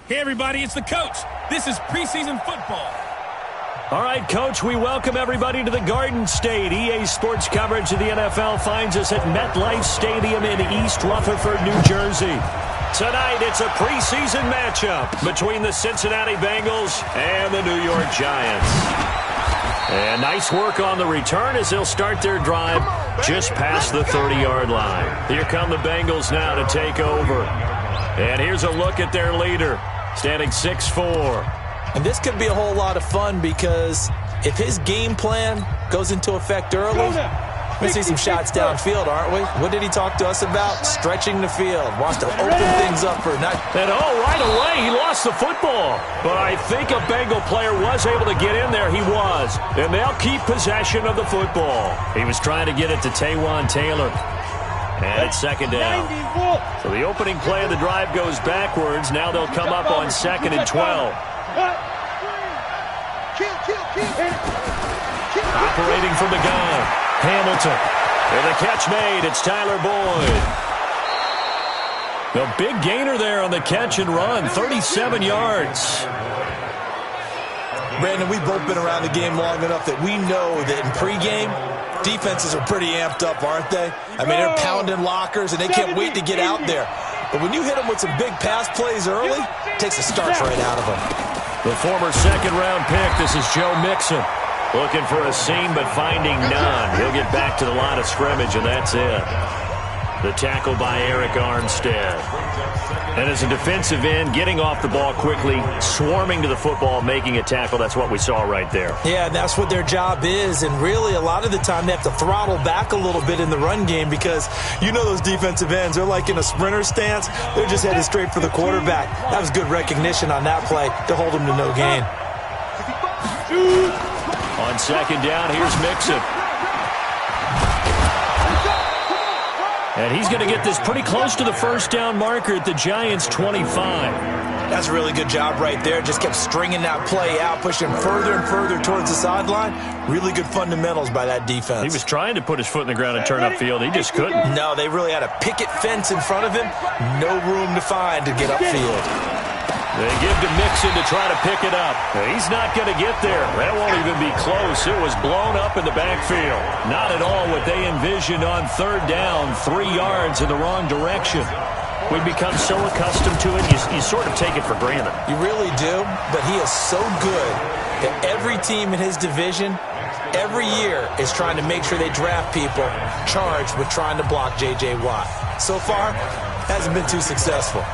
Hey, everybody, it's the coach. This is preseason football. All right, Coach, we welcome everybody to the Garden State. EA Sports coverage of the NFL finds us at MetLife Stadium in East Rutherford, New Jersey. Tonight, it's a preseason matchup between the Cincinnati Bengals and the New York Giants. And nice work on the return as they'll start their drive just past the 30-yard line. Here come the Bengals now to take over. And here's a look at their leader, standing 6'4". And this could be a whole lot of fun because if his game plan goes into effect early, we're going to see some shots downfield, aren't we? What did he talk to us about? Stretching the field. Wants to open things up for a night. And right away, he lost the football. But I think a Bengal player was able to get in there. He was. And they'll keep possession of the football. He was trying to get it to Taywan Taylor. And it's second down. So the opening play of the drive goes backwards. Now they'll come up on 2nd and 12. Operating from the gun, Hamilton. And the catch made. It's Tyler Boyd. A big gainer there on the catch and run, 37 yards. Brandon, we've both been around the game long enough that we know that in pregame, defenses are pretty amped up, aren't they? I mean, they're pounding lockers, and they can't wait to get out there. But when you hit them with some big pass plays early, it takes the starch right out of them. The former second-round pick, this is Joe Mixon. Looking for a seam, but finding none. He'll get back to the line of scrimmage, and that's it. The tackle by Eric Armstead. And as a defensive end, getting off the ball quickly, swarming to the football, making a tackle, that's what we saw right there. Yeah, and that's what their job is. And really, a lot of the time, they have to throttle back a little bit in the run game because you know those defensive ends, they're like in a sprinter stance. They're just headed straight for the quarterback. That was good recognition on that play to hold him to no gain. On second down, here's Mixon. And he's going to get this pretty close to the first down marker at the Giants' 25. That's a really good job right there. Just kept stringing that play out, pushing further and further towards the sideline. Really good fundamentals by that defense. He was trying to put his foot in the ground and turn upfield. He just couldn't. No, they really had a picket fence in front of him. No room to find to get upfield. They give to Mixon to try to pick it up. He's not going to get there. That won't even be close. It was blown up in the backfield. Not at all what they envisioned on third down, 3 yards in the wrong direction. We've become so accustomed to it, you sort of take it for granted. You really do, but he is so good that every team in his division every year is trying to make sure they draft people charged with trying to block J.J. Watt. So far, hasn't been too successful.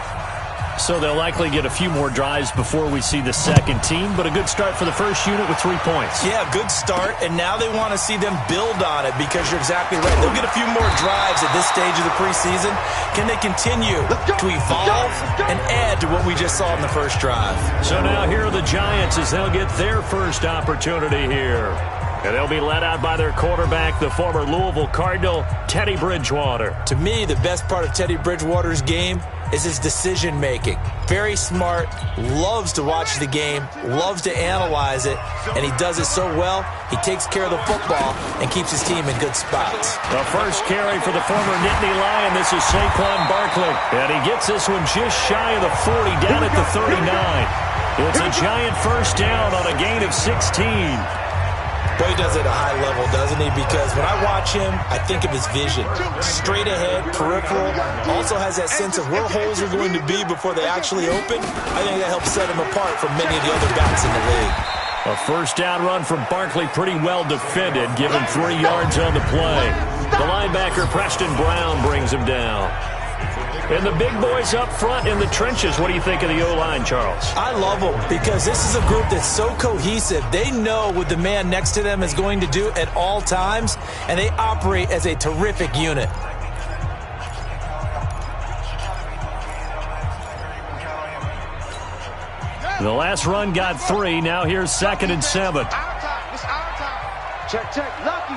So they'll likely get a few more drives before we see the second team, but a good start for the first unit with 3 points. Yeah, good start, and now they want to see them build on it because you're exactly right. They'll get a few more drives at this stage of the preseason. Can they continue to evolve and add to what we just saw in the first drive? So now here are the Giants as they'll get their first opportunity here. And they'll be led out by their quarterback, the former Louisville Cardinal, Teddy Bridgewater. To me, the best part of Teddy Bridgewater's game is his decision-making. Very smart, loves to watch the game, loves to analyze it, and he does it so well, he takes care of the football and keeps his team in good spots. The first carry for the former Nittany Lion, this is Saquon Barkley. And he gets this one just shy of the 40, down at the 39. It's a Giant first down on a gain of 16. Boy, he does it at a high level, doesn't he? Because when I watch him, I think of his vision. Straight ahead, peripheral. Also has that sense of where holes are going to be before they actually open. I think that helps set him apart from many of the other backs in the league. A first down run from Barkley, pretty well defended, given 3 yards on the play. The linebacker, Preston Brown, brings him down. And the big boys up front in the trenches. What do you think of the O-line, Charles? I love them because this is a group that's so cohesive. They know what the man next to them is going to do at all times, and they operate as a terrific unit. The last run got 3. Now here's 2nd and 7. Check. Lucky.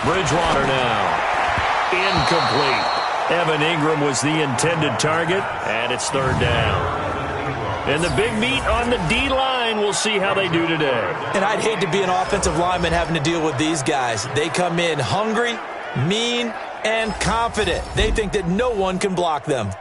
Bridgewater now. Incomplete. Evan Ingram was the intended target, and it's 3rd down. And the big meat on the D-line, we'll see how they do today. And I'd hate to be an offensive lineman having to deal with these guys. They come in hungry, mean, and confident. They think that no one can block them.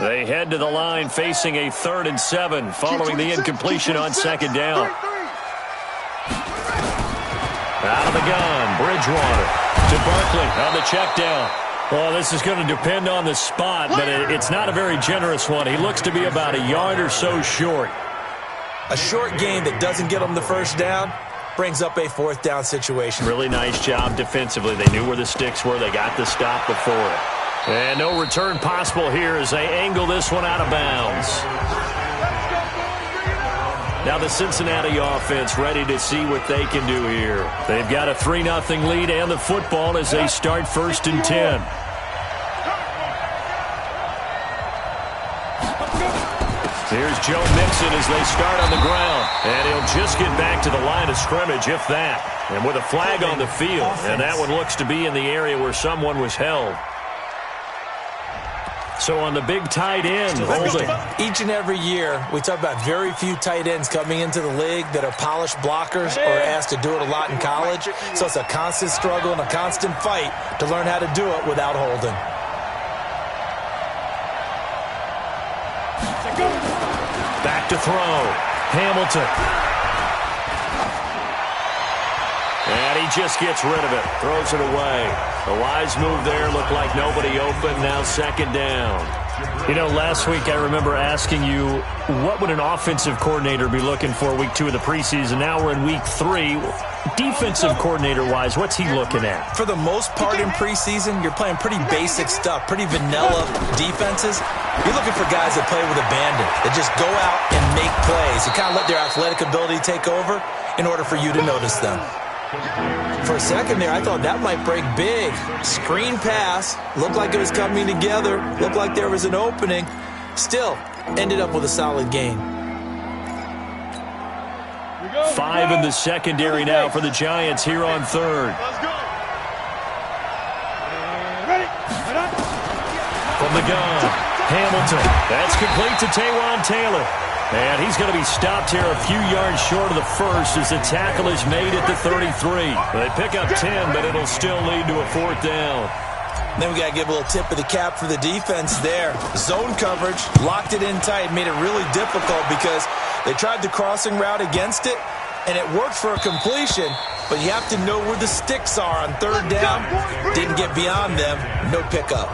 They head to the line facing a 3rd and 7 following the incompletion on 2nd down. Out of the gun, Bridgewater to Barkley on the check down. Well, this is going to depend on the spot, but it's not a very generous one. He looks to be about a yard or so short. A short gain that doesn't get him the first down brings up a 4th down situation. Really nice job defensively. They knew where the sticks were. They got the stop before it. And no return possible here as they angle this one out of bounds. Now the Cincinnati offense ready to see what they can do here. They've got a 3-0 lead and the football as they start 1st and 10. Here's Joe Mixon as they start on the ground. And he'll just get back to the line of scrimmage, if that. And with a flag on the field. And that one looks to be in the area where someone was held. So on the big tight end, holding. Each and every year, we talk about very few tight ends coming into the league that are polished blockers or asked to do it a lot in college. So it's a constant struggle and a constant fight to learn how to do it without holding. Back to throw. Hamilton. And he just gets rid of it. Throws it away. A wise move there. Looked like nobody open. Now 2nd down. You know, last week I remember asking you, what would an offensive coordinator be looking for week 2 of the preseason? Now we're in week 3. Defensive coordinator-wise, what's he looking at? For the most part in preseason, you're playing pretty basic stuff, pretty vanilla defenses. You're looking for guys that play with abandon, that just go out and make plays. You kind of let their athletic ability take over in order for you to notice them. For a second there, I thought that might break big. Screen pass, looked like it was coming together, looked like there was an opening. Still, ended up with a solid gain. 5 in the secondary now for the Giants here on 3rd. From the gun, Hamilton. That's complete to Taywan Taylor. And he's going to be stopped here a few yards short of the first as the tackle is made at the 33. They pick up 10, but it'll still lead to a 4th down. Then we got to give a little tip of the cap for the defense there. Zone coverage, locked it in tight, made it really difficult because they tried the crossing route against it, and it worked for a completion, but you have to know where the sticks are on 3rd down. Didn't get beyond them, no pickup.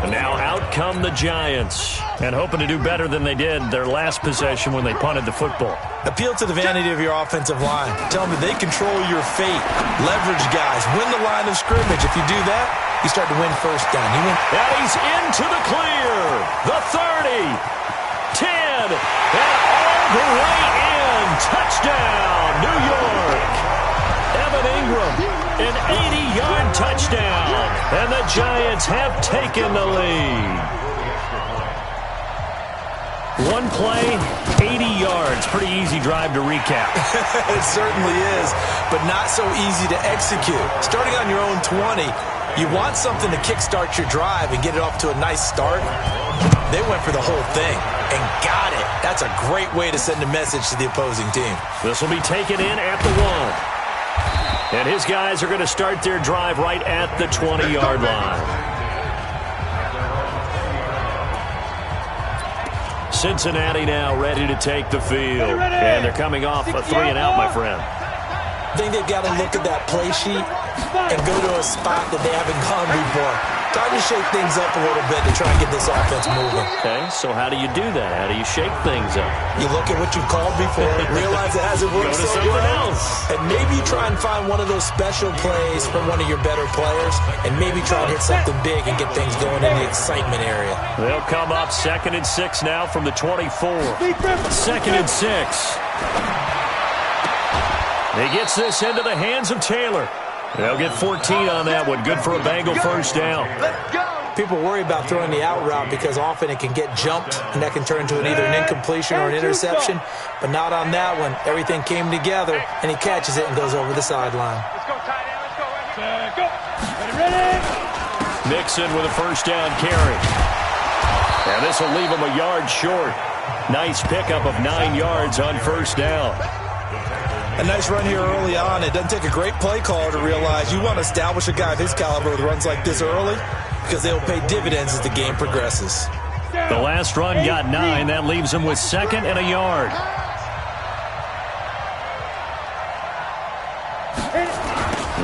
And now out come the Giants, and hoping to do better than they did their last possession when they punted the football. Appeal to the vanity of your offensive line. Tell them that they control your fate. Leverage guys. Win the line of scrimmage. If you do that, you start to win 1st down. And he's into the clear. The 30. 10. And all the way in. Touchdown, New York. Evan Ingram, an 80-yard touchdown. And the Giants have taken the lead. One play, 80 yards. Pretty easy drive to recap. It certainly is, but not so easy to execute. Starting on your own 20, you want something to kickstart your drive and get it off to a nice start. They went for the whole thing and got it. That's a great way to send a message to the opposing team. This will be taken in at the 1. And his guys are going to start their drive right at the 20-yard line. Cincinnati now ready to take the field. And they're coming off a 3-and-out, my friend. I think they've got to look at that play sheet and go to a spot that they haven't gone before. Time to shake things up a little bit to try and get this offense moving. Okay, so how do you do that? How do you shake things up? You look at what you've called before, realize it hasn't worked so well, and maybe try and find one of those special plays from one of your better players, and maybe try and hit something big and get things going in the excitement area. They'll come up 2nd and 6 now from the 24. 2nd and 6. He gets this into the hands of Taylor. They'll get 14 on that one. Good for a Bengal 1st down. People worry about throwing the out route because often it can get jumped, and that can turn into either an incompletion or an interception. But not on that one. Everything came together, and he catches it and goes over the sideline. Let's go, tight end. Let's go right here. Go. Ready. Mixon with a 1st down carry. And this will leave him a yard short. Nice pickup of 9 yards on 1st down. A nice run here early on. It doesn't take a great play caller to realize you want to establish a guy of his caliber with runs like this early because they will pay dividends as the game progresses. The last run got 9. That leaves him with 2nd and a yard.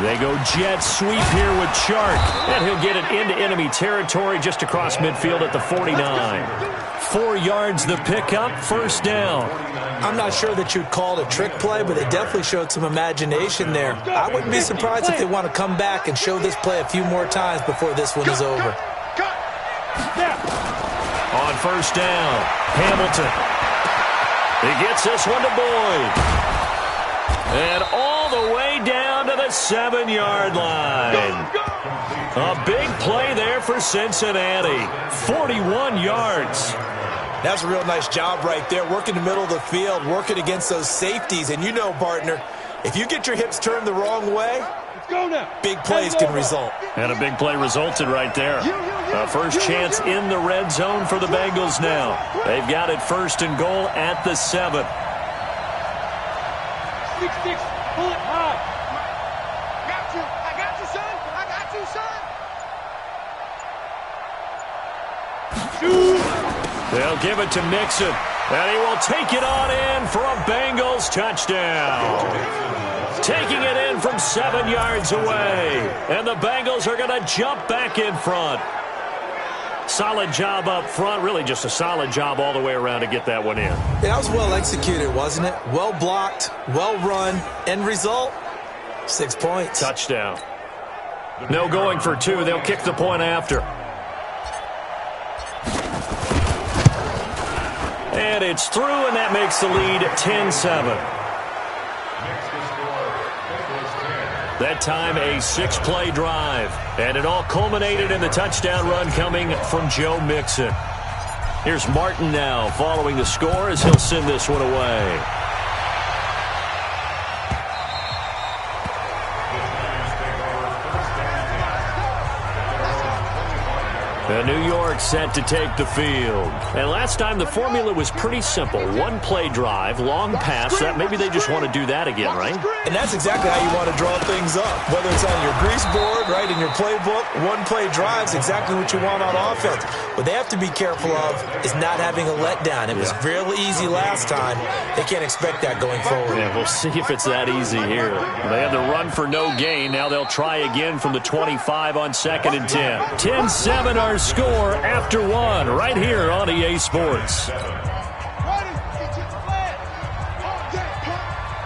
They go jet sweep here with Chark. And he'll get it into enemy territory just across midfield at the 49. 4 yards the pickup, first down. I'm not sure that you'd call it a trick play, but they definitely showed some imagination there. I wouldn't be surprised if they want to come back and show this play a few more times before this one is over. On first down, Hamilton. He gets this one to Boyd. And all the way down to the 7-yard line. A big play there for Cincinnati. 41 yards. That's a real nice job right there, working the middle of the field, working against those safeties. And you know, partner, if you get your hips turned the wrong way, big plays can result. And a big play resulted right there. A first chance in the red zone for the Bengals now. They've got it 1st and goal at the 7. 6, pull it high. I got you, son. I got you, son. Shoot. They'll give it to Mixon, and he will take it on in for a Bengals touchdown. Taking it in from 7 yards away, and the Bengals are going to jump back in front. Solid job up front, really just a solid job all the way around to get that one in. Yeah, that was well executed, wasn't it? Well blocked, well run, end result, 6 points. Touchdown. No going for 2. They'll kick the point after. And it's through, and that makes the lead 10-7. That time a 6-play drive. And it all culminated in the touchdown run coming from Joe Mixon. Here's Martin now following the score as he'll send this one away. And New York set to take the field. And last time the formula was pretty simple. 1-play drive, long pass. That maybe they just want to do that again, right? And that's exactly how you want to draw things up. Whether it's on your grease board, right, in your playbook, 1-play drive's exactly what you want on offense. What they have to be careful of is not having a letdown. It was real easy last time. They can't expect that going forward. Yeah, we'll see if it's that easy here. They had the run for no gain. Now they'll try again from the 25 on 2nd and 10. 10-7 our score after 1 right here on EA Sports.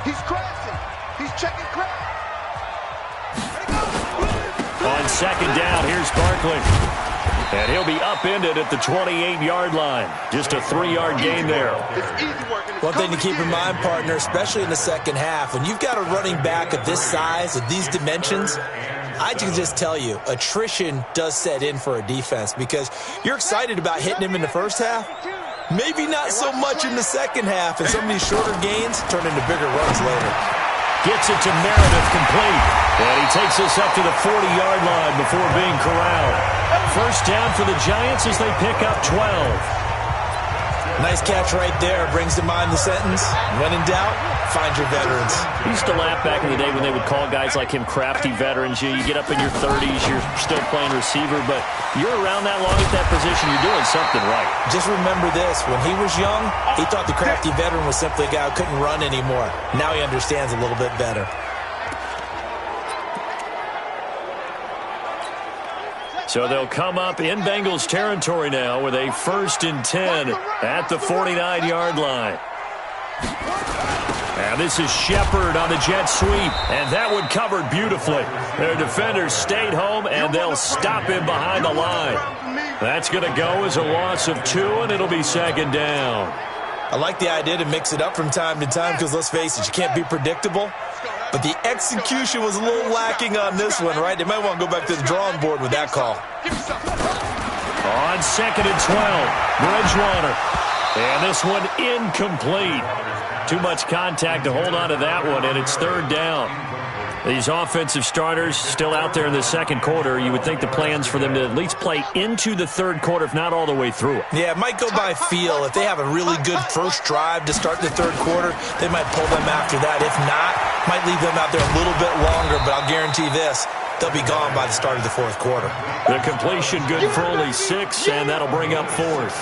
He's crashing. He's checking crash. On 2nd down, here's Barkley. And he'll be upended at the 28-yard line. Just a 3-yard gain there. One thing to keep in mind, partner, especially in the second half, when you've got a running back of this size, of these dimensions, I can just tell you, attrition does set in for a defense because you're excited about hitting him in the first half. Maybe not so much in the second half, and some of these shorter gains turn into bigger runs later. Gets it to Meredith complete. And he takes us up to the 40-yard line before being corralled. First down for the Giants as they pick up 12. Nice catch right there. Brings to mind the sentence, when in doubt, find your veterans. We used to laugh back in the day when they would call guys like him crafty veterans. You get up in your 30s, you're still playing receiver, but you're around that long at that position, you're doing something right. Just remember this. When he was young, he thought the crafty veteran was simply a guy who couldn't run anymore. Now he understands a little bit better. So they'll come up in Bengals territory now with a 1st and 10 at the 49-yard line. And this is Shepard on the jet sweep, and that one covered beautifully. Their defenders stayed home, and they'll stop him behind the line. That's going to go as a loss of 2, and it'll be 2nd down. I like the idea to mix it up from time to time because, let's face it, you can't be predictable. But the execution was a little lacking on this one, right? They might want to go back to the drawing board with that call. On 2nd and 12, Bridgewater. And this one incomplete. Too much contact to hold on to that one, and it's 3rd down. These offensive starters still out there in the second quarter. You would think the plans for them to at least play into the third quarter, if not all the way through it. Yeah, it might go by feel. If they have a really good first drive to start the third quarter, they might pull them after that. If not, might leave them out there a little bit longer, but I'll guarantee this. they'll be gone by the start of the fourth quarter. The completion good for only 6, and that'll bring up 4th.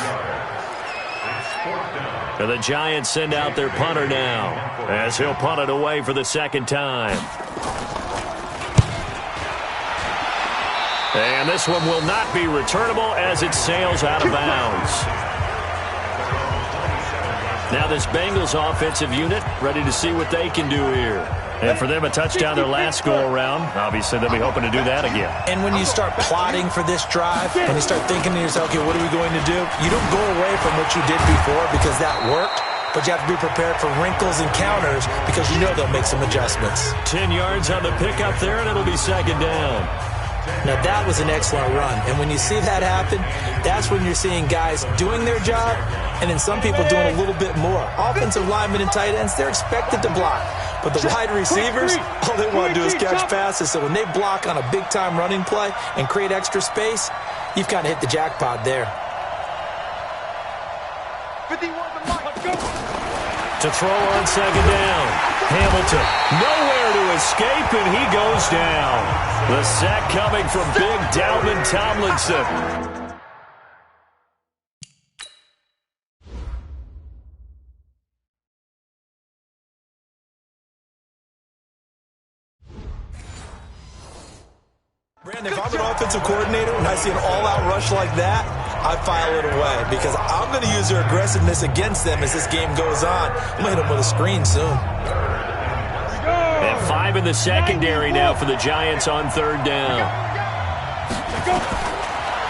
And the Giants send out their punter now, as he'll punt it away for the second time. And this one will not be returnable as it sails out of bounds. Now this Bengals offensive unit ready to see what they can do here. And for them, a touchdown their last go-around. Obviously, they'll be hoping to do that again. And when you start plotting for this drive, when you start thinking to yourself, okay, what are we going to do? You don't go away from what you did before because that worked, but you have to be prepared for wrinkles and counters because you know they'll make some adjustments. 10 yards on the pickup there, and it'll be second down. Now, that was an excellent run. And when you see that happen, that's when you're seeing guys doing their job and then some people doing a little bit more. Offensive linemen and tight ends, they're expected to block. But the wide receivers, all they want to do is catch passes. So when they block on a big-time running play and create extra space, you've kind of hit the jackpot there. 51 to Mike. To throw on second down. Hamilton, nowhere to escape, and he goes down. The sack coming from big Dalvin Tomlinson. Brandon, if I'm an offensive coordinator and I see an all-out rush like that, I file it away because I'm going to use their aggressiveness against them as this game goes on. I'm going to hit them with a screen soon. And 5 in the secondary now for the Giants on third down.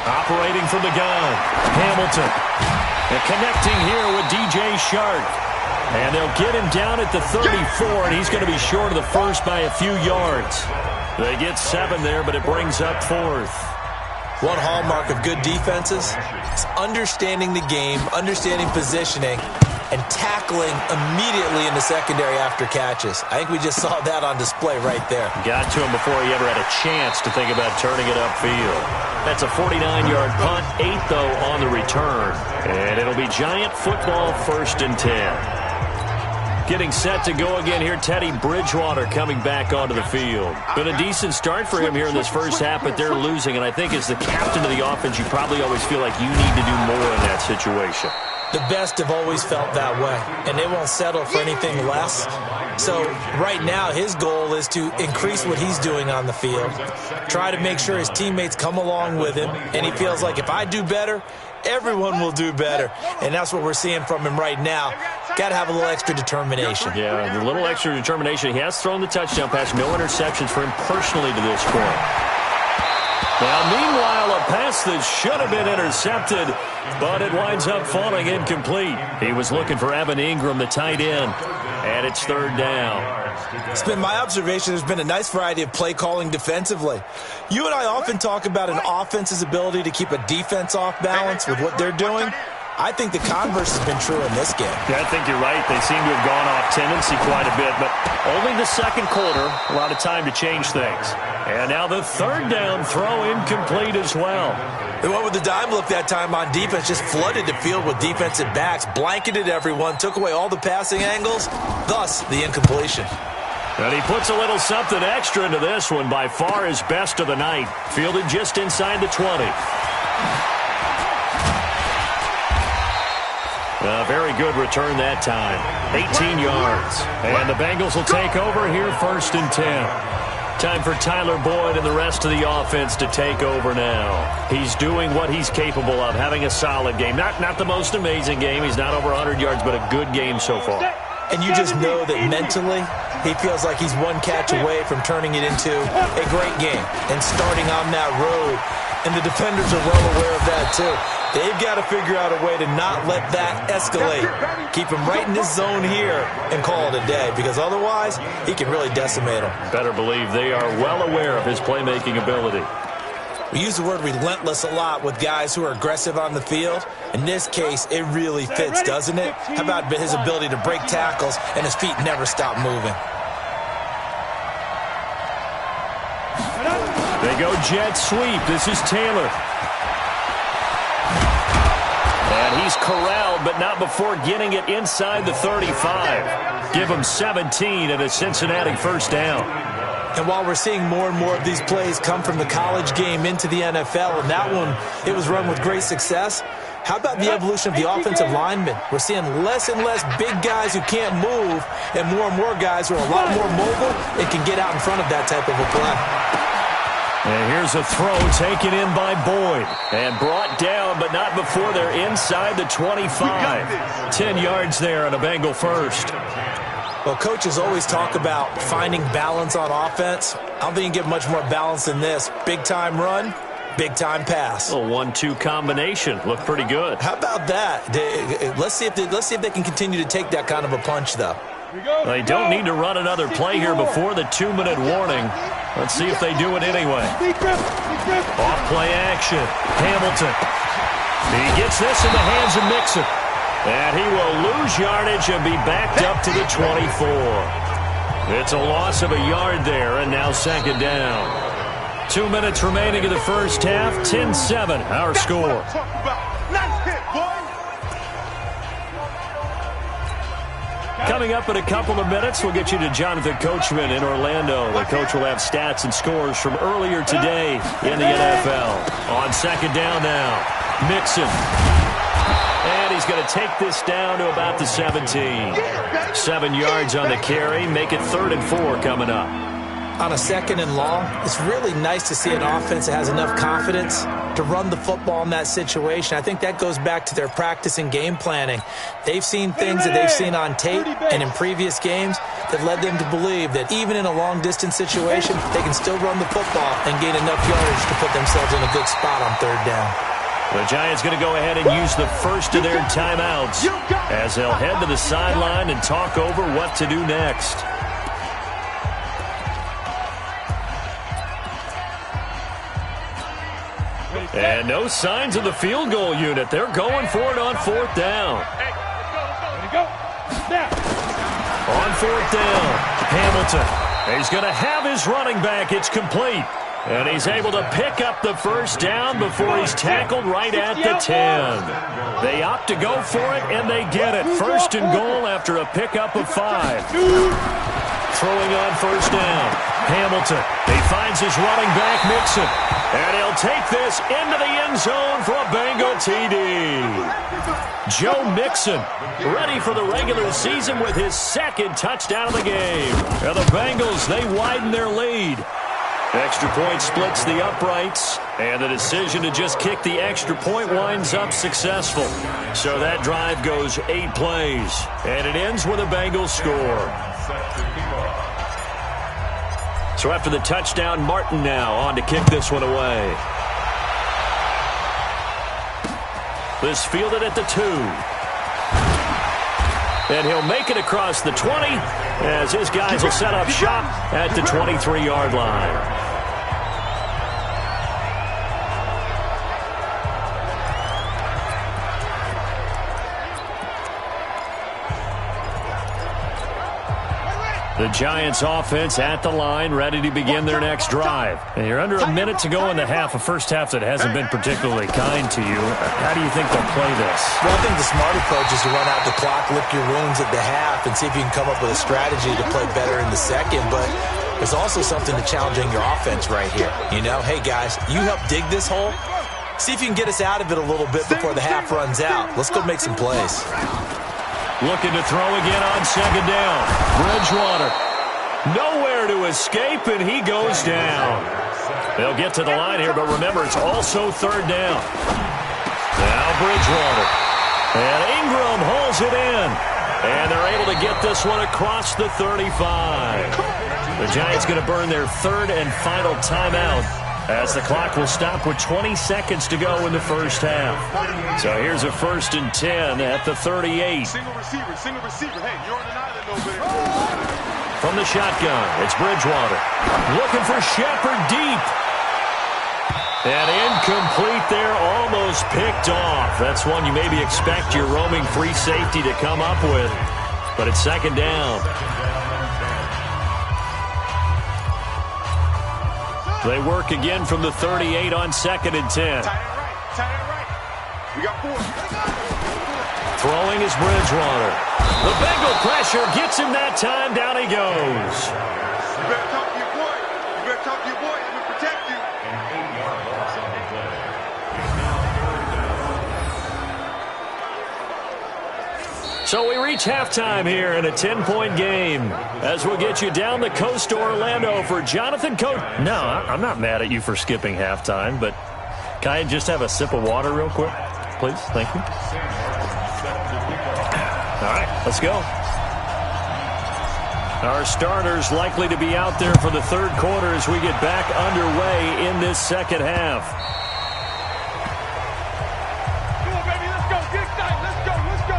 Operating from the gun, Hamilton. And connecting here with DJ Shark. And they'll get him down at the 34, and he's going to be short of the first by a few yards. They get 7 there, but it brings up 4th. One hallmark of good defenses is understanding the game, understanding positioning, and tackling immediately in the secondary after catches. I think we just saw that on display right there. Got to him before he ever had a chance to think about turning it upfield. That's a 49-yard punt, 8 though on the return. And it'll be Giant football, 1st and 10. Getting set to go again here, Teddy Bridgewater coming back onto the field. Been a decent start for him here in this first half, but they're losing. And I think as the captain of the offense, you probably always feel like you need to do more in that situation. The best have always felt that way, and they won't settle for anything less. So right now, his goal is to increase what he's doing on the field, try to make sure his teammates come along with him, and he feels like if I do better, everyone will do better. And that's what we're seeing from him right now. Got to have a little extra determination. Yeah, a little extra determination. He has thrown the touchdown pass. No interceptions for him personally to this point. Now, meanwhile, a pass that should have been intercepted, but it winds up falling incomplete. He was looking for Evan Ingram, the tight end, and it's third down. It's been my observation there's been a nice variety of play calling defensively. You and I often talk about an offense's ability to keep a defense off balance with what they're doing. I think the converse has been true in this game. Yeah, I think you're right. They seem to have gone off tendency quite a bit, but only the second quarter, a lot of time to change things. And now the third down throw incomplete as well. They went with the dime look that time on defense, just flooded the field with defensive backs, blanketed everyone, took away all the passing angles, thus the incompletion. And he puts a little something extra into this one, by far his best of the night. Fielded just inside the 20. A very good return that time. 18 yards. And the Bengals will take over here, 1st and 10. Time for Tyler Boyd and the rest of the offense to take over now. He's doing what he's capable of, having a solid game. Not the most amazing game. He's not over 100 yards, but a good game so far. And you just know that mentally, he feels like he's one catch away from turning it into a great game and starting on that road. And the defenders are well aware of that, too. They've got to figure out a way to not let that escalate. Keep him right in this zone here and call it a day, because otherwise, he can really decimate them. Better believe they are well aware of his playmaking ability. We use the word relentless a lot with guys who are aggressive on the field. In this case, it really fits, doesn't it? How about his ability to break tackles and his feet never stop moving? They go jet sweep. This is Taylor. And he's corralled, but not before getting it inside the 35. Give him 17 and a Cincinnati first down. And while we're seeing more and more of these plays come from the college game into the NFL, and that one, it was run with great success, how about the evolution of the offensive linemen? We're seeing less and less big guys who can't move and more guys who are a lot more mobile and can get out in front of that type of a play. And here's a throw taken in by Boyd. And brought down, but not before they're inside the 25. 10 yards there on a Bengal first. Well, coaches always talk about finding balance on offense. I don't think you can get much more balance than this. Big-time run, big-time pass. A 1-2 combination. Looked pretty good. How about that? Let's see if they can continue to take that kind of a punch, though. They don't need to run another play here before the 2-minute warning. Let's see if they do it anyway. Off play action. Hamilton. He gets this in the hands of Mixon. And he will lose yardage and be backed up to the 24. It's a loss of a yard there, and now second down. 2 minutes remaining in the first half. 10-7, our score. Coming up in a couple of minutes, we'll get you to Jonathan Coachman in Orlando. The coach will have stats and scores from earlier today in the NFL. On second down now, Mixon. And he's going to take this down to about the 17. 7 yards on the carry. Make it 3rd and 4 coming up. On a second and long, it's really nice to see an offense that has enough confidence to run the football in that situation. I think that goes back to their practice and game planning. They've seen things that they've seen on tape and in previous games that led them to believe that even in a long-distance situation, they can still run the football and gain enough yardage to put themselves in a good spot on 3rd down. The Giants going to go ahead and use the first of their timeouts as they'll head to the sideline and talk over what to do next. And no signs of the field goal unit. They're going for it on 4th down. On 4th down, Hamilton. He's going to have his running back. It's complete. And he's able to pick up the first down before he's tackled right at the 10. They opt to go for it, and they get it. 1st and goal after a pickup of 5. Throwing on 1st down, Hamilton. He finds his running back, Mixon. And he'll take this into the end zone for a Bengal TD. Joe Mixon ready for the regular season with his 2nd touchdown of the game. And the Bengals, they widen their lead. Extra point splits the uprights, and the decision to just kick the extra point winds up successful. So that drive goes 8 plays, and it ends with a Bengals score. So after the touchdown, Martin now on to kick this one away. This fielded at the 2. And he'll make it across the 20 as his guys will set up shop at the 23-yard line. The Giants offense at the line, ready to begin their next drive. And you're under a minute to go in the half, a first half that hasn't been particularly kind to you. How do you think they'll play this? Well, I think the smart approach is to run out the clock, lick your wounds at the half, and see if you can come up with a strategy to play better in the second. But there's also something to challenging your offense right here. You know, hey, guys, you help dig this hole. See if you can get us out of it a little bit before the half runs out. Let's go make some plays. Looking to throw again on second down. Bridgewater. Nowhere to escape, and he goes down. They'll get to the line here, but remember, it's also 3rd down. Now Bridgewater. And Ingram hauls it in. And they're able to get this one across the 35. The Giants going to burn their 3rd and final timeout as the clock will stop with 20 seconds to go in the first half. So here's a 1st and 10 at the 38. Single receiver. Hey, you're on an island over there. From the shotgun, it's Bridgewater. Looking for Shepard deep. And incomplete there, almost picked off. That's one you maybe expect your roaming free safety to come up with. But it's 2nd down. They work again from the 38 on 2nd and 10. Tight end right. We got 4. Throwing is Bridgewater. The Bengal pressure gets him that time. Down he goes. You better talk to your boy. better talk to your boy. I'm going to protect you. So we reach halftime here in a 10-point game as we'll get you down the coast to Orlando for Jonathan Coach. No, I'm not mad at you for skipping halftime, but can I just have a sip of water real quick, please? Thank you. All right, let's go. Our starters likely to be out there for the third quarter as we get back underway in this second half. Come on, baby, let's go. Get excited. Let's go.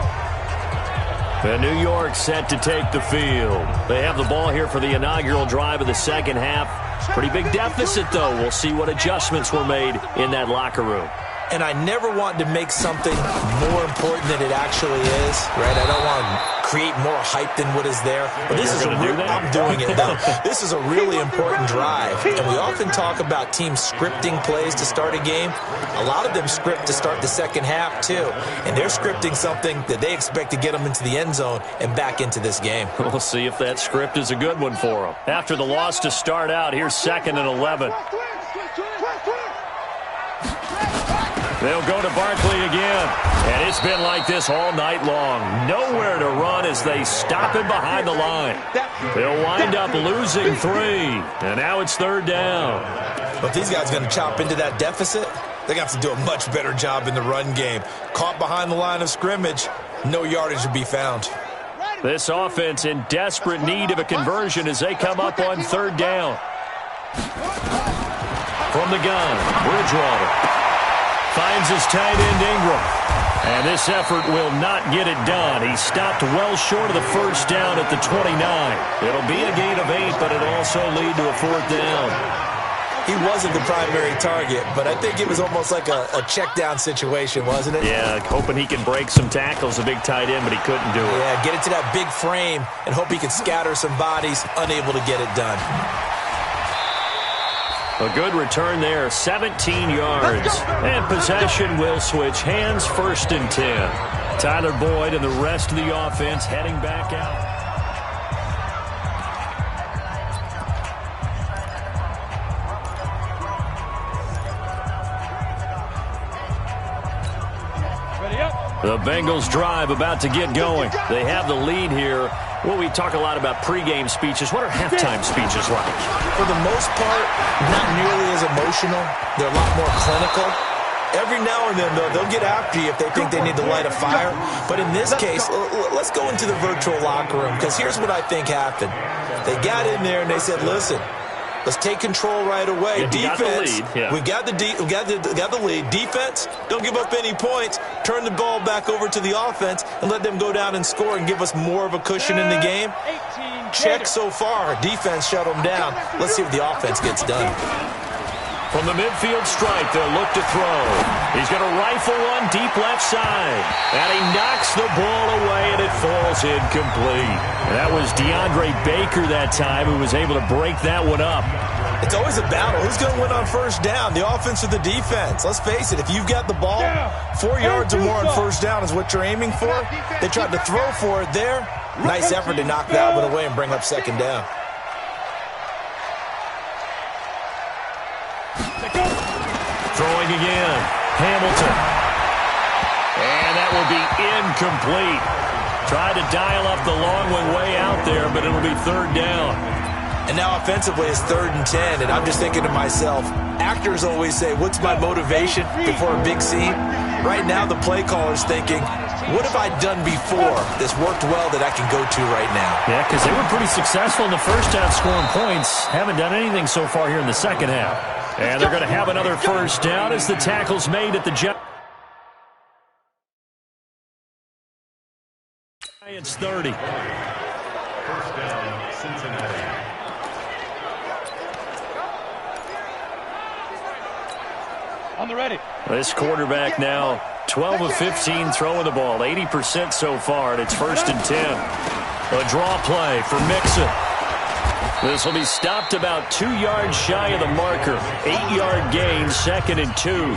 And New York set to take the field. They have the ball here for the inaugural drive of the second half. Pretty big deficit, though. We'll see what adjustments were made in that locker room. And I never want to make something more important than it actually is, right? I don't want to create more hype than what is there. But this is I'm doing it, though. This is a really important drive. And we often talk about teams scripting plays to start a game. A lot of them script to start the second half, too. And they're scripting something that they expect to get them into the end zone and back into this game. We'll see if that script is a good one for them. After the loss to start out, here's 2nd and 11. They'll go to Barkley again. And it's been like this all night long. Nowhere to run as they stop him behind the line. They'll wind up losing 3. And now it's 3rd down. But these guys are going to chop into that deficit. They're going to have to do a much better job in the run game. Caught behind the line of scrimmage, no yardage to be found. This offense in desperate need of a conversion as they come up on 3rd down. From the gun, Bridgewater finds his tight end Ingram. And this effort will not get it done. He stopped well short of the first down at the 29. It'll be a gain of 8, but it'll also lead to a 4th down. He wasn't the primary target, but I think it was almost like a check down situation, wasn't it? Yeah, hoping he can break some tackles, a big tight end, but he couldn't do it. Yeah, get it to that big frame and hope he can scatter some bodies, unable to get it done. A good return there, 17 yards. And possession will switch hands, 1st and 10. Tyler Boyd and the rest of the offense heading back out. Ready up. The Bengals drive about to get going. They have the lead here. Well, we talk a lot about pregame speeches. What are halftime speeches like? For the most part, not nearly as emotional. They're a lot more clinical. Every now and then, though, they'll get after you if they think they need to light a fire. But in this case, let's go into the virtual locker room, because here's what I think happened. They got in there and they said, listen, let's take control right away. Defense, we got the lead. Defense, don't give up any points. Turn the ball back over to the offense and let them go down and score and give us more of a cushion in the game. Check so far. Defense shut them down. Let's see if the offense gets done. From the midfield stripe, they'll look to throw. He's going to rifle one deep left side. And he knocks the ball away, and it falls incomplete. And that was DeAndre Baker that time who was able to break that one up. It's always a battle. Who's going to win on 1st down, the offense or the defense? Let's face it, if you've got the ball, 4 yards or more on 1st down is what you're aiming for. They tried to throw for it there. Nice effort to knock that one away and bring up 2nd down. Throwing again. Hamilton. And that will be incomplete. Tried to dial up the long one way out there, but it'll be 3rd down. And now offensively it's 3rd and 10, and I'm just thinking to myself, actors always say, what's my motivation before a big scene? Right now the play caller's thinking, what have I done before that's worked well that I can go to right now? Yeah, because they were pretty successful in the first half scoring points. Haven't done anything so far here in the second half. And they're going to have another 1st down as the tackle's made at the Giants 30. 1st down, Cincinnati. On the ready. This quarterback now 12 of 15 throwing the ball, 80% so far, and it's 1st and 10. A draw play for Mixon. This will be stopped about 2 yards shy of the marker. 8-yard gain, 2nd and 2.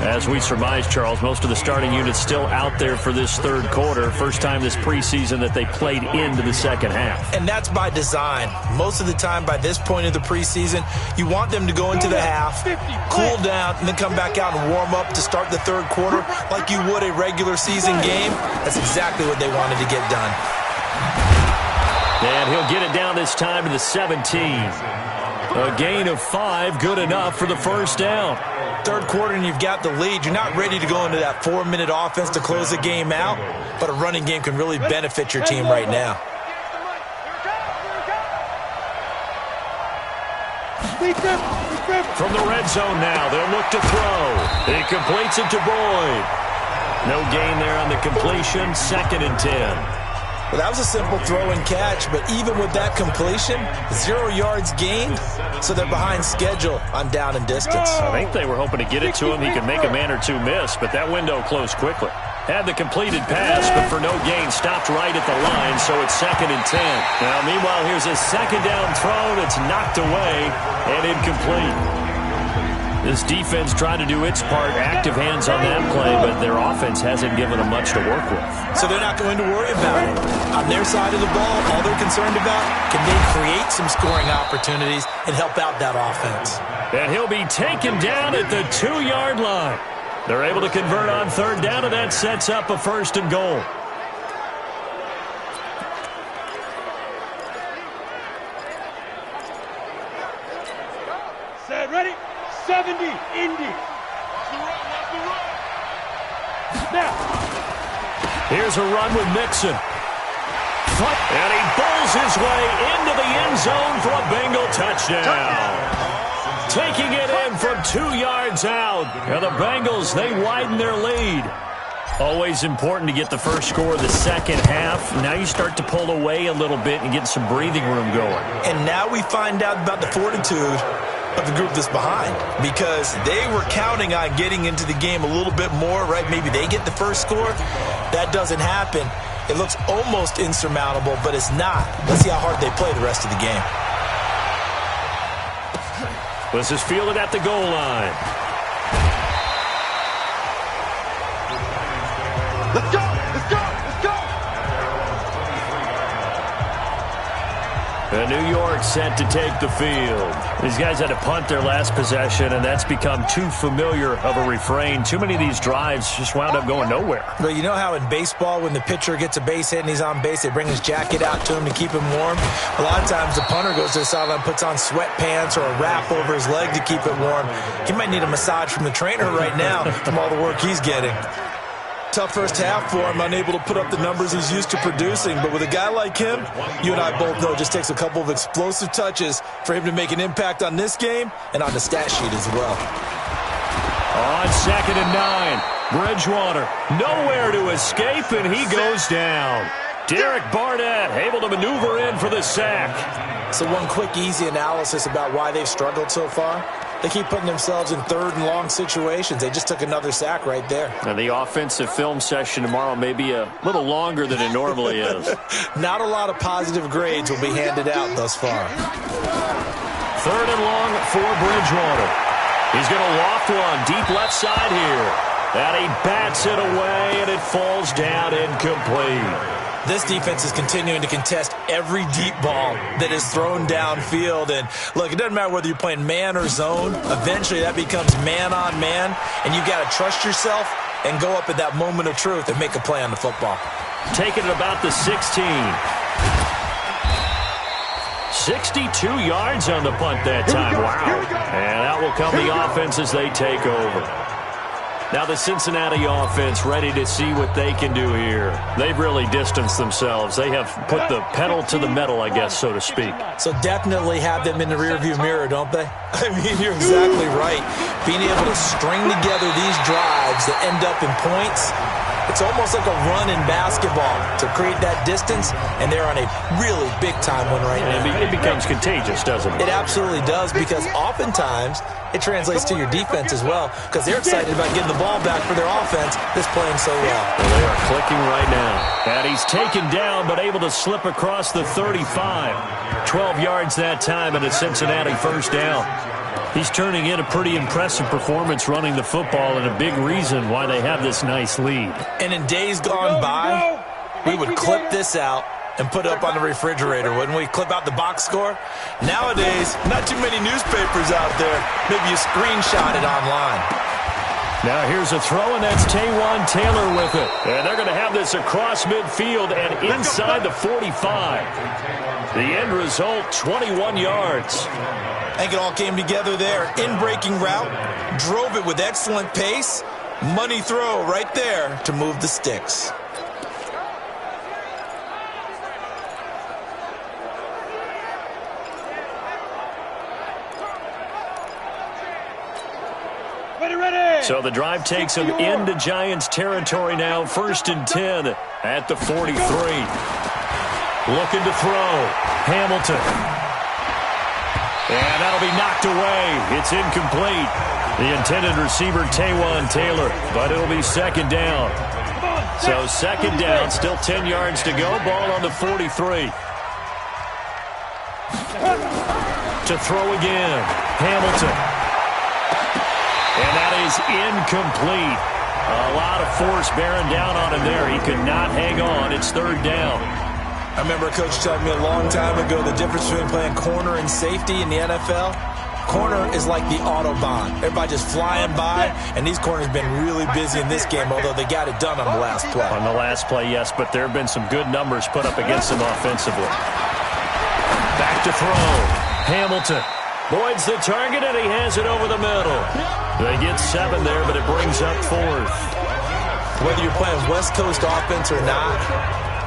As we surmise, Charles, most of the starting units still out there for this third quarter. First time this preseason that they played into the second half. And that's by design. Most of the time by this point of the preseason, you want them to go into the half, cool down, and then come back out and warm up to start the third quarter like you would a regular season game. That's exactly what they wanted to get done. And he'll get it down this time to the 17. A gain of 5, good enough for the first down. Third quarter and you've got the lead. You're not ready to go into that 4-minute offense to close the game out, but a running game can really benefit your team right now. From the red zone now, they'll look to throw. He completes it to Boyd. No gain there on the completion, 2nd and 10. Well, that was a simple throw and catch, but even with that completion, 0 yards gained, so they're behind schedule on down and distance. I think they were hoping to get it to him. He could make a man or two miss, but that window closed quickly. Had the completed pass, but for no gain, stopped right at the line, so it's 2nd and 10. Now, meanwhile, here's a second down throw that's knocked away and incomplete. This defense tried to do its part, active hands on that play, but their offense hasn't given them much to work with. So they're not going to worry about it. On their side of the ball, all they're concerned about, can they create some scoring opportunities and help out that offense? And he'll be taken down at the 2-yard line. They're able to convert on third down, and that sets up a 1st and goal. Set, ready? 70, Indy. Now. Here's a run with Mixon. And he bowls his way into the end zone for a Bengal touchdown. Taking it in from 2 yards out. And the Bengals, they widen their lead. Always important to get the first score of the second half. Now you start to pull away a little bit and get some breathing room going. And now we find out about the fortitude of the group that's behind, because they were counting on getting into the game a little bit more, right? Maybe they get the first score. That doesn't happen. It looks almost insurmountable, but it's not. Let's see how hard they play the rest of the game. This is fielded at the goal line. Let's go! Let's go! Let's go! And New York set to take the field. These guys had to punt their last possession, and that's become too familiar of a refrain. Too many of these drives just wound up going nowhere. But you know how in baseball, when the pitcher gets a base hit and he's on base, they bring his jacket out to him to keep him warm? A lot of times the punter goes to the sideline, puts on sweatpants or a wrap over his leg to keep it warm. He might need a massage from the trainer right now from all the work he's getting. Tough first half for him, unable to put up the numbers he's used to producing. But with a guy like him, you and I both know it just takes a couple of explosive touches for him to make an impact on this game and on the stat sheet as well. On 2nd and 9, Bridgewater nowhere to escape, and he goes down. Derek Barnett able to maneuver in for the sack. So one quick, easy analysis about why they've struggled so far. They keep putting themselves in 3rd and long situations. They just took another sack right there. And the offensive film session tomorrow may be a little longer than it normally is. Not a lot of positive grades will be handed out thus far. 3rd and long for Bridgewater. He's going to loft one deep left side here. And he bats it away, and it falls down incomplete. This defense is continuing to contest every deep ball that is thrown downfield. And look, it doesn't matter whether you're playing man or zone. Eventually that becomes man on man, and you've got to trust yourself and go up at that moment of truth and make a play on the football. Taking it about the 16. 62 yards on the punt that time. Wow. And out will come the offense as they take over. Now the Cincinnati offense ready to see what they can do here. They've really distanced themselves. They have put the pedal to the metal, I guess, so to speak. So definitely have them in the rearview mirror, don't they? I mean, you're exactly right. Being able to string together these drives that end up in points, it's almost like a run in basketball to create that distance, and they're on a really big-time one right now. It becomes contagious, doesn't it? It absolutely does, because oftentimes it translates to your defense as well, because they're excited about getting the ball back for their offense that's playing so well. Well, they are clicking right now. And he's taken down, but able to slip across the 35. 12 yards that time, and a Cincinnati first down. He's turning in a pretty impressive performance running the football, and a big reason why they have this nice lead. And in days gone by, we would clip this out and put it up on the refrigerator, wouldn't we? Clip out the box score. Nowadays, not too many newspapers out there. Maybe you screenshot it online. Now here's a throw, and that's Taywan Taylor with it. And they're going to have this across midfield and inside the 45. The end result, 21 yards. I think it all came together there. In-breaking route, drove it with excellent pace. Money throw right there to move the sticks. So the drive takes them into Giants territory now. 1st and 10 at the 43. Looking to throw. Hamilton. And that'll be knocked away. It's incomplete. The intended receiver, Taywan Taylor. But it'll be 2nd down. So 2nd down, still 10 yards to go. Ball on the 43. To throw again. Hamilton. And that is incomplete. A lot of force bearing down on him there. He could not hang on. It's 3rd down. I remember a coach telling me a long time ago the difference between playing corner and safety in the NFL. Corner is like the Autobahn. Everybody just flying by, and these corners have been really busy in this game, although they got it done on the last play. On the last play, yes, but there have been some good numbers put up against them offensively. Back to throw. Hamilton. Boyd's the target, and he has it over the middle. They get 7 there, but it brings up 4th. Whether you're playing West Coast offense or not,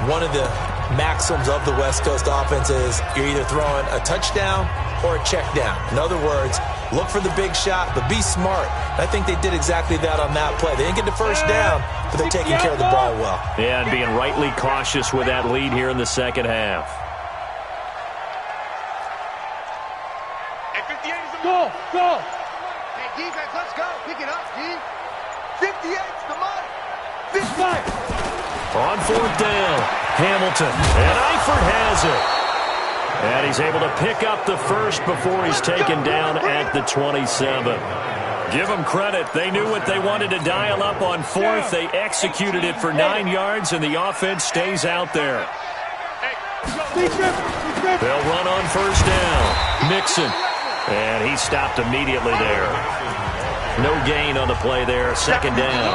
one of the maxims of the West Coast offense is you're either throwing a touchdown or a check down. In other words, look for the big shot, but be smart. I think they did exactly that on that play. They didn't get the 1st down, but they're taking care of the ball well. Yeah, and being rightly cautious with that lead here in the 2nd half. Go! Hey, defense, let's go. Pick it up, D. 58's the mark. 55. On 4th down, Hamilton. And Eifert has it. And he's able to pick up the 1st before he's taken down at the 27. Give them credit. They knew what they wanted to dial up on 4th. They executed it for 9 yards, and the offense stays out there. They'll run on 1st down. Mixon. And he stopped immediately there. No gain on the play there. 2nd down.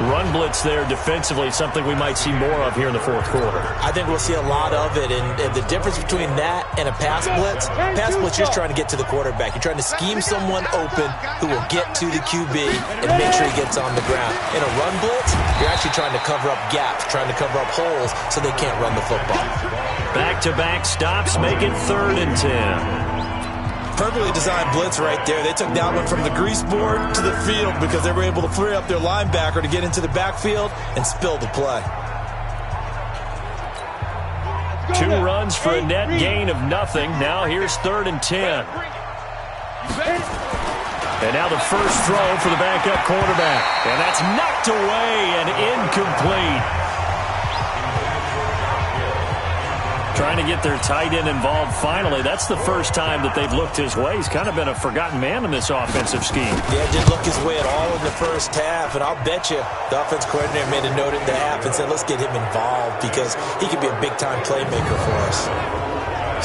Run blitz there defensively, something we might see more of here in the 4th quarter. I think we'll see a lot of it, and the difference between that and a pass blitz is just trying to get to the quarterback. You're trying to scheme someone open who will get to the QB and make sure he gets on the ground. In a run blitz, you're actually trying to cover up gaps, trying to cover up holes so they can't run the football. Back-to-back stops make it 3rd and 10. Perfectly designed blitz right there. They took that one from the grease board to the field because they were able to free up their linebacker to get into the backfield and spill the play. 2 runs for a net gain of nothing. Now here's 3rd and 10. And now the first throw for the backup quarterback. And that's knocked away and incomplete. Trying to get their tight end involved finally. That's the first time that they've looked his way. He's kind of been a forgotten man in this offensive scheme. Yeah, didn't look his way at all in the 1st half, and I'll bet you the offense coordinator made a note at the half and said, let's get him involved because he could be a big-time playmaker for us.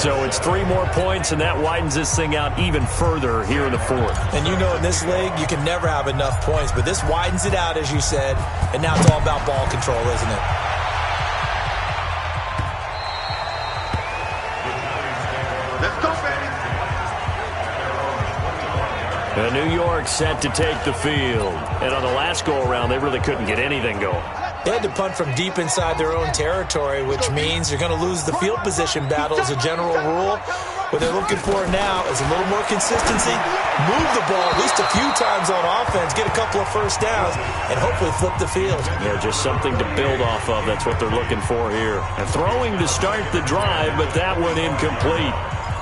So it's 3 more points, and that widens this thing out even further here in the 4th. And you know in this league, you can never have enough points, but this widens it out, as you said, and now it's all about ball control, isn't it? Let's go, baby. New York set to take the field. And on the last go-around, they really couldn't get anything going. They had to punt from deep inside their own territory, which means you're going to lose the field position battle as a general rule. What they're looking for now is a little more consistency, move the ball at least a few times on offense, get a couple of 1st downs, and hopefully flip the field. Yeah, just something to build off of. That's what they're looking for here. And throwing to start the drive, but that one incomplete.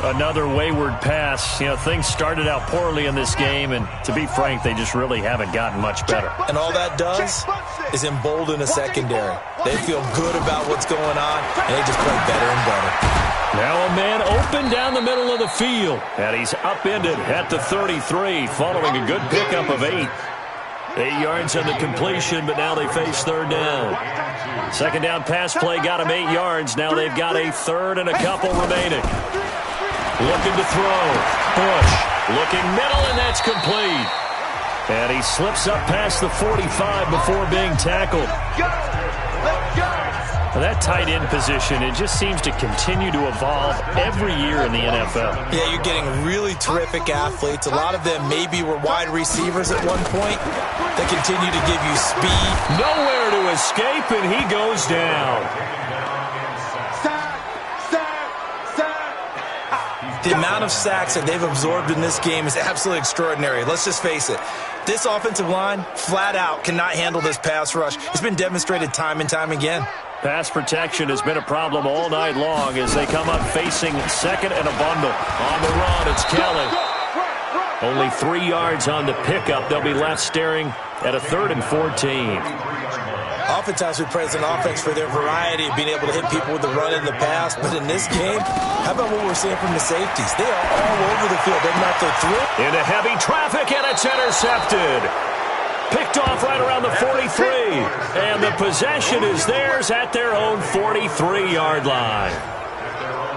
Another wayward pass. You know, things started out poorly in this game, and to be frank, they just really haven't gotten much better. And all that does is embolden a secondary. They feel good about what's going on, and they just play better and better. Now a man open down the middle of the field. And he's upended at the 33 following a good pickup of 8. 8 yards on the completion, but now they face third down. Second down pass play got him 8 yards. Now they've got a third and a couple remaining. Looking to throw. Bush looking middle, and that's complete. And he slips up past the 45 before being tackled. That tight end position, it just seems to continue to evolve every year in the NFL. Yeah, you're getting really terrific athletes. A lot of them maybe were wide receivers at one point. They continue to give you speed. Nowhere to escape, and he goes down. The amount of sacks that they've absorbed in this game is absolutely extraordinary. Let's just face it. This offensive line, flat out, cannot handle this pass rush. It's been demonstrated time and time again. Pass protection has been a problem all night long as they come up facing second and a bundle. On the run, it's Kelly. Only 3 yards on the pickup. They'll be left staring at a 3rd and 14. Oftentimes we praise an offense for their variety of being able to hit people with the run and the pass. But in this game, how about what we're seeing from the safeties? They are all over the field. They're not through. Into heavy traffic, and it's intercepted. Picked off right around the 43. And the possession is theirs at their own 43-yard line.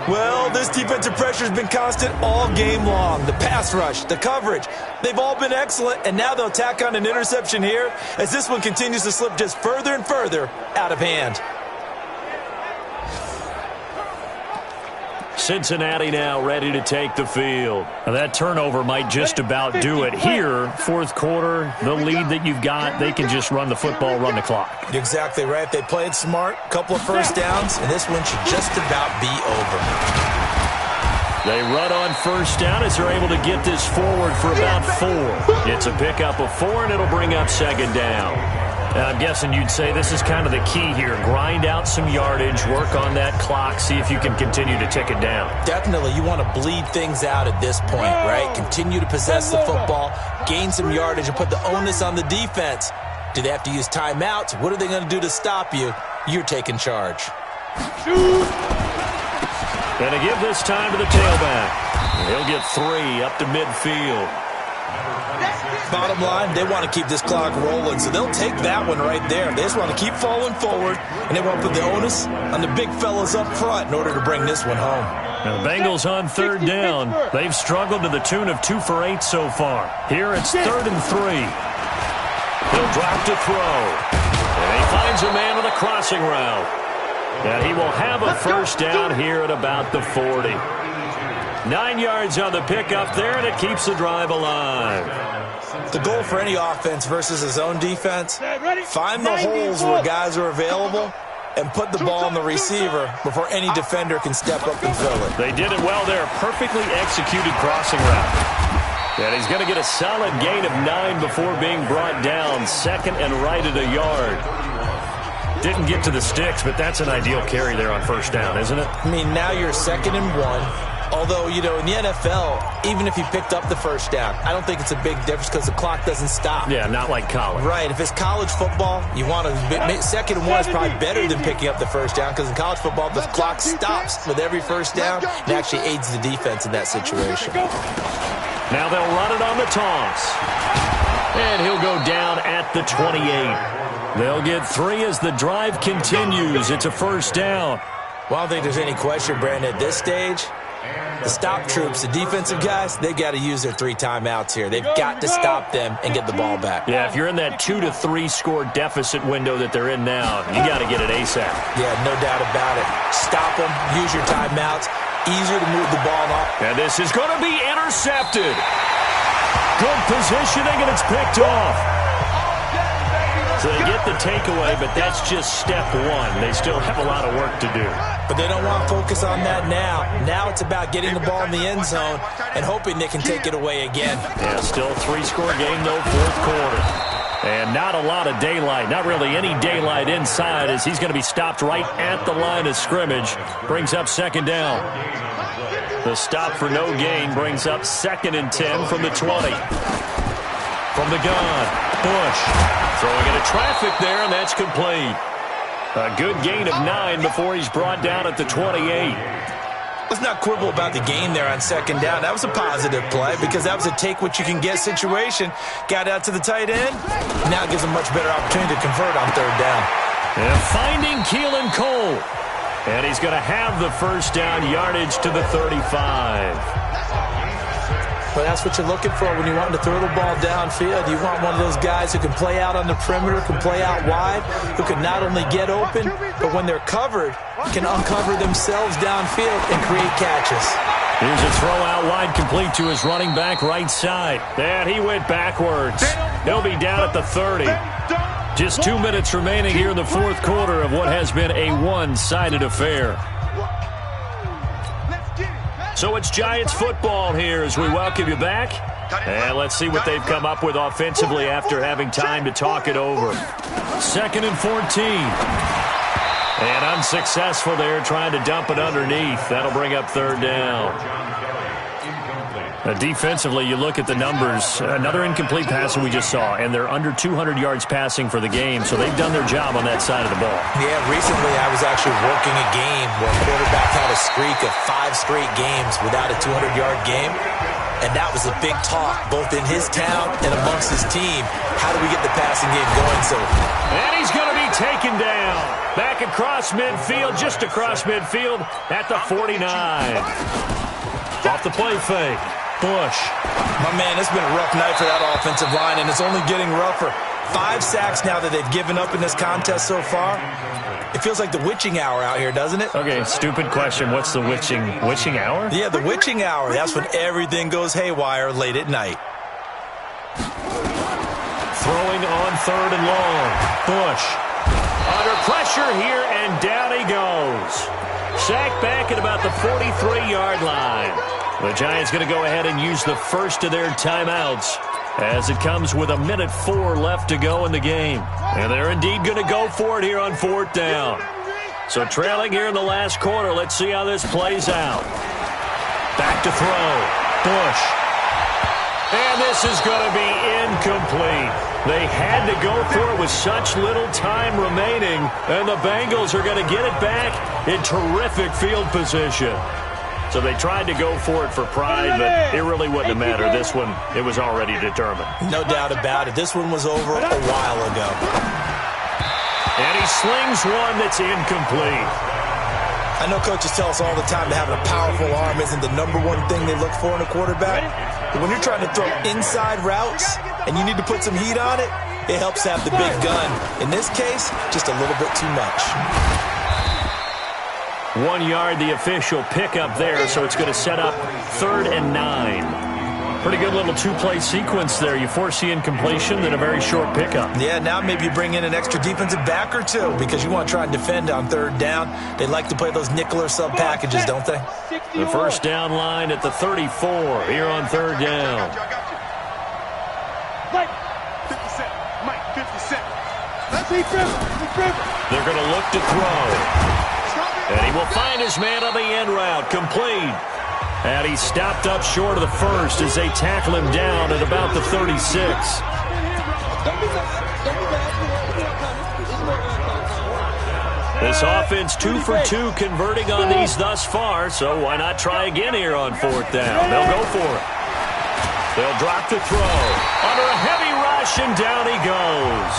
Well, this defensive pressure has been constant all game long. The pass rush, the coverage, they've all been excellent, and now they'll tack on an interception here as this one continues to slip just further and further out of hand. Cincinnati now ready to take the field. Now that turnover might just about do it. Here, fourth quarter, the lead that you've got, they can just run the football, run the clock. You're exactly right. They played smart, couple of first downs, and this one should just about be over. They run on first down as they're able to get this forward for about 4. It's a pickup of 4, and it'll bring up second down. I'm guessing you'd say this is kind of the key here. Grind out some yardage, work on that clock, see if you can continue to tick it down. Definitely. You want to bleed things out at this point, right? Continue to possess the football, gain some yardage, and put the onus on the defense. Do they have to use timeouts? What are they going to do to stop you? You're taking charge. Going to give this time to the tailback. He'll get 3 up to midfield. Bottom line, they want to keep this clock rolling, so they'll take that one right there. They just want to keep falling forward, and they want to put the onus on the big fellas up front in order to bring this one home. Now the Bengals on third down. They've struggled to the tune of 2 for 8 so far. Here it's 3rd and 3. He'll drop to throw. And he finds a man with a crossing route. And he will have a first down here at about the 40. 9 yards on the pickup there, and it keeps the drive alive. The goal for any offense versus his own defense, find the holes where guys are available and put the ball on the receiver before any defender can step up and fill it. They did it well there. Perfectly executed crossing route. And he's going to get a solid gain of 9 before being brought down. Second and right at a yard. Didn't get to the sticks, but that's an ideal carry there on first down, isn't it? I mean, now you're 2nd and 1. Although, you know, in the NFL, even if you picked up the first down, I don't think it's a big difference because the clock doesn't stop. Yeah, not like college. Right. If it's college football, you want to 2nd and 1 is probably better than picking up the first down because in college football, the clock stops with every first down and actually aids the defense in that situation. Now they'll run it on the toss. And he'll go down at the 28. They'll get 3 as the drive continues. It's a first down. Well, I don't think there's any question, Brandon, at this stage. The stop troops, the defensive guys, they got to use their 3 timeouts here. They've got to stop them and get the ball back. Yeah, if you're in that 2 to 3 score deficit window that they're in now, you got to get it ASAP. Yeah, no doubt about it. Stop them, use your timeouts. Easier to move the ball off. And this is going to be intercepted. Good positioning, and it's picked off. So they get the takeaway, but that's just step 1. They still have a lot of work to do. But they don't want to focus on that now. Now it's about getting the ball in the end zone and hoping they can take it away again. Yeah, still 3-score game, though, fourth quarter. And not a lot of daylight, not really any daylight inside as he's going to be stopped right at the line of scrimmage. Brings up second down. The stop for no gain brings up 2nd and 10 from the 20. From the gun, Bush throwing into traffic there, and that's complete. A good gain of 9 before he's brought down at the 28. Let's not quibble about the gain there on second down. That was a positive play because that was a take-what-you-can-get situation. Got out to the tight end. Now it gives them much better opportunity to convert on third down. And finding Keelan Cole. And he's going to have the first down yardage to the 35. Well, that's what you're looking for when you want to throw the ball downfield. You want one of those guys who can play out on the perimeter, can play out wide, who can not only get open, but when they're covered, can uncover themselves downfield and create catches. Here's a throw out wide, complete to his running back right side. And he went backwards. He'll be down at the 30. Just 2 minutes remaining here in the fourth quarter of what has been a one-sided affair. So it's Giants football here as we welcome you back. And let's see what they've come up with offensively after having time to talk it over. 2nd and 14. And unsuccessful there, trying to dump it underneath. That'll bring up third down. Defensively, you look at the numbers. Another incomplete passer we just saw, and they're under 200 yards passing for the game, so they've done their job on that side of the ball. Yeah, recently I was actually working a game where a quarterback had a streak of 5 straight games without a 200-yard game, and that was a big talk both in his town and amongst his team. How do we get the passing game going? And he's going to be taken down. Back across midfield, just across midfield at the 49. Off the play fake. Bush. My man, it's been a rough night for that offensive line, and it's only getting rougher. 5 sacks now that they've given up in this contest so far. It feels like the witching hour out here, doesn't it? Okay, stupid question. What's the witching hour? Yeah, the witching hour. That's when everything goes haywire late at night. Throwing on 3rd and long. Bush. Under pressure here, and down he goes. Sacked back at about the 43-yard line. The Giants going to go ahead and use the first of their timeouts as it comes with 1:04 left to go in the game. And they're indeed going to go for it here on 4th down. So trailing here in the last quarter, let's see how this plays out. Back to throw. Bush. And this is going to be incomplete. They had to go for it with such little time remaining, and the Bengals are going to get it back in terrific field position. So they tried to go for it for pride, but it really wouldn't have mattered. This one, it was already determined. No doubt about it. This one was over a while ago. And he slings one that's incomplete. I know coaches tell us all the time that having a powerful arm isn't the #1 thing they look for in a quarterback. But when you're trying to throw inside routes and you need to put some heat on it, it helps to have the big gun. In this case, just a little bit too much. 1 yard, the official pickup there, so it's going to set up 3rd and 9. Pretty good little 2-play sequence there. You force the incompletion, then a very short pickup. Yeah, now maybe you bring in an extra defensive back or two because you want to try and defend on 3rd down. They like to play those nickel or sub packages, don't they? The first down line at the 34 here on 3rd down. Mike, 50 cents. Mike, 50 cents. Let's eat river. They're going to look to throw. And he will find his man on the end route, complete. And he stopped up short of the first as they tackle him down at about the 36. This offense 2 for 2 converting on these thus far, so why not try again here on 4th down? They'll go for it. They'll drop the throw. Under a heavy rush, and down he goes.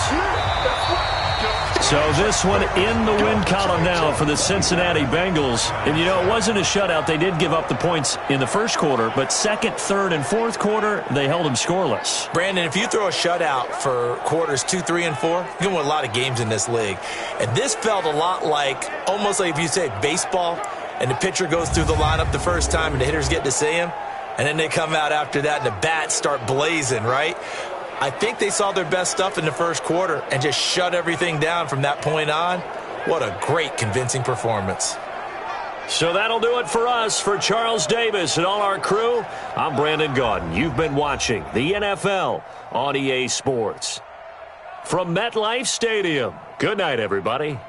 So this one in the win column now for the Cincinnati Bengals. And, you know, it wasn't a shutout. They did give up the points in the first quarter, but 2nd, 3rd, and 4th quarter, they held them scoreless. Brandon, if you throw a shutout for quarters 2, 3, and 4, you can win a lot of games in this league. And this felt a lot like, almost like if you say baseball, and the pitcher goes through the lineup the first time and the hitters get to see him, and then they come out after that and the bats start blazing, right? I think they saw their best stuff in the first quarter and just shut everything down from that point on. What a great, convincing performance. So that'll do it for us. For Charles Davis and all our crew, I'm Brandon Gaudin. You've been watching the NFL on EA Sports. From MetLife Stadium, good night, everybody.